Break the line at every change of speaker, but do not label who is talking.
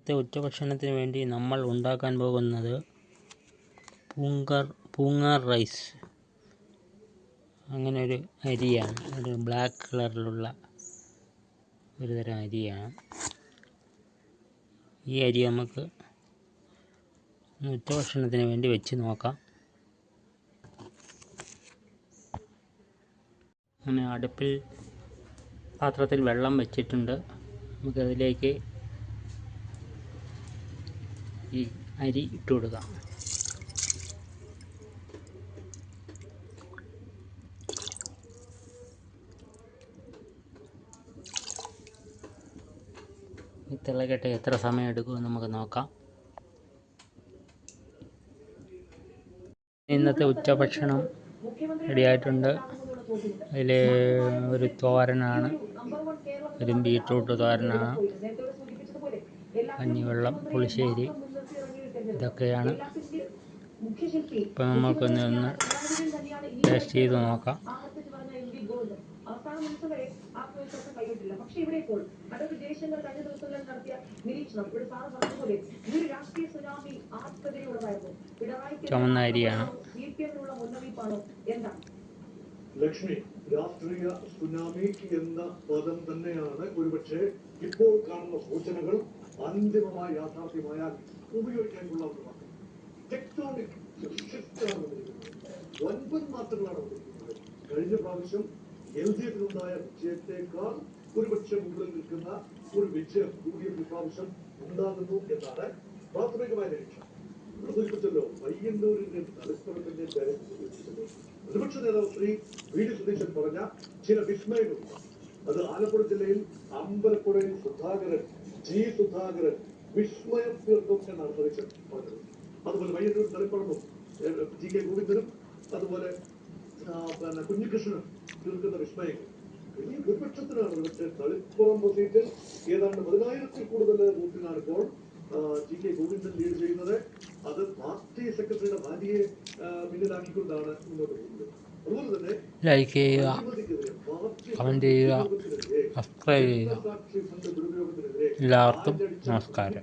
ഇന്നത്തെ ഉച്ചഭക്ഷണത്തിന് വേണ്ടി നമ്മൾ ഉണ്ടാക്കാൻ പോകുന്നത് പൂങ്ങാർ റൈസ്. അങ്ങനെ ഒരു അരിയാണ്, ഒരു ബ്ലാക്ക് കളറിലുള്ള ഒരു തരം അരിയാണ്. ഈ അരി നമുക്ക് ഉച്ചഭക്ഷണത്തിന് വേണ്ടി വെച്ച് നോക്കാം. അങ്ങനെ അടുപ്പിൽ പാത്രത്തിൽ വെള്ളം വെച്ചിട്ടുണ്ട്. നമുക്കതിലേക്ക് ഈ അരി ഇട്ട് കൊടുക്കാം. തിളക്കട്ടെ, എത്ര സമയം എടുക്കുമെന്ന് നമുക്ക് നോക്കാം. ഇന്നത്തെ ഉച്ചഭക്ഷണം റെഡിയായിട്ടുണ്ട്. അതിൽ ഒരു തോരനാണ്, ഒരു ബീട്രൂട്ട് തോരനാണ്, കഞ്ഞിവെള്ളം, പുളിശ്ശേരി, ഇതൊക്കെയാണ്. ഇപ്പം നമുക്കൊന്ന് ടേസ്റ്റ് ചെയ്ത് നോക്കാം. ചുമന്ന അരിയാണ്.
ലക്ഷ്മി, രാഷ്ട്രീയ സുനാമി എന്ന പദം തന്നെയാണ് ഒരുപക്ഷെ ഇപ്പോൾ കാണുന്ന സൂചനകൾ അന്തിമമായി യാഥാർത്ഥ്യമായാൽ ഉപയോഗിക്കാനുള്ള ഒരു വാക്ക്. ടെക്ടോണിക് ഷിഫ്റ്റാണ് വൻപൻ മാറ്റങ്ങളാണ് വന്നിരിക്കുന്നത്. കഴിഞ്ഞ പ്രാവശ്യം LDF-നുണ്ടായ വിജയത്തെക്കാൾ ഒരുപക്ഷെ മുകളിൽ നിൽക്കുന്ന ഒരു വിജയം UDF പ്രാവശ്യം ഉണ്ടാകുന്നു എന്നാണ് പ്രാഥമികമായ നിരീക്ഷണം. സൂചിപ്പിച്ചല്ലോ, പയ്യന്നൂരിന്റെ തലസ്ഥാനത്തിന്റെ പ്രതിപക്ഷ നേതാവ് ശ്രീ VD സതീശൻ പറഞ്ഞ ചില വിസ്മയങ്ങളുണ്ട്. അത് ആലപ്പുഴ ജില്ലയിൽ അമ്പലപ്പുഴയിൽ സുധാകരൻ വിസ്മയം തീർക്കും എന്നാണ് സതീശൻ പറഞ്ഞത്. അതുപോലെ പയ്യന്നൂർ തളിപ്പറമ്പും GK ഗോവിന്ദനും അതുപോലെ കുഞ്ഞികൃഷ്ണനും തീർക്കുന്ന വിസ്മയങ്ങൾ വലിയ ഭൂരിപക്ഷത്തിനാണ്. പക്ഷേ തളിപ്പറമ്പ് സീറ്റിൽ ഏതാണ്ട് 10,000-ൽ കൂടുതൽ വോട്ടിനാണ് ഇപ്പോൾ GK ഗോവിന്ദൻ ലീഡ് ചെയ്യുന്നത്. അത് പാർട്ടി സെക്രട്ടറിയുടെ ഭാര്യയെ പിന്നിലാക്കിക്കൊണ്ടാണ് മുന്നോട്ട് പോകുന്നത്. അതുപോലെ തന്നെ
ലൈക്ക് ചെയ്യുക, കമൻറ്റ് ചെയ്യുക, സബ്സ്ക്രൈബ് ചെയ്യുക. എല്ലാവർക്കും നമസ്കാരം.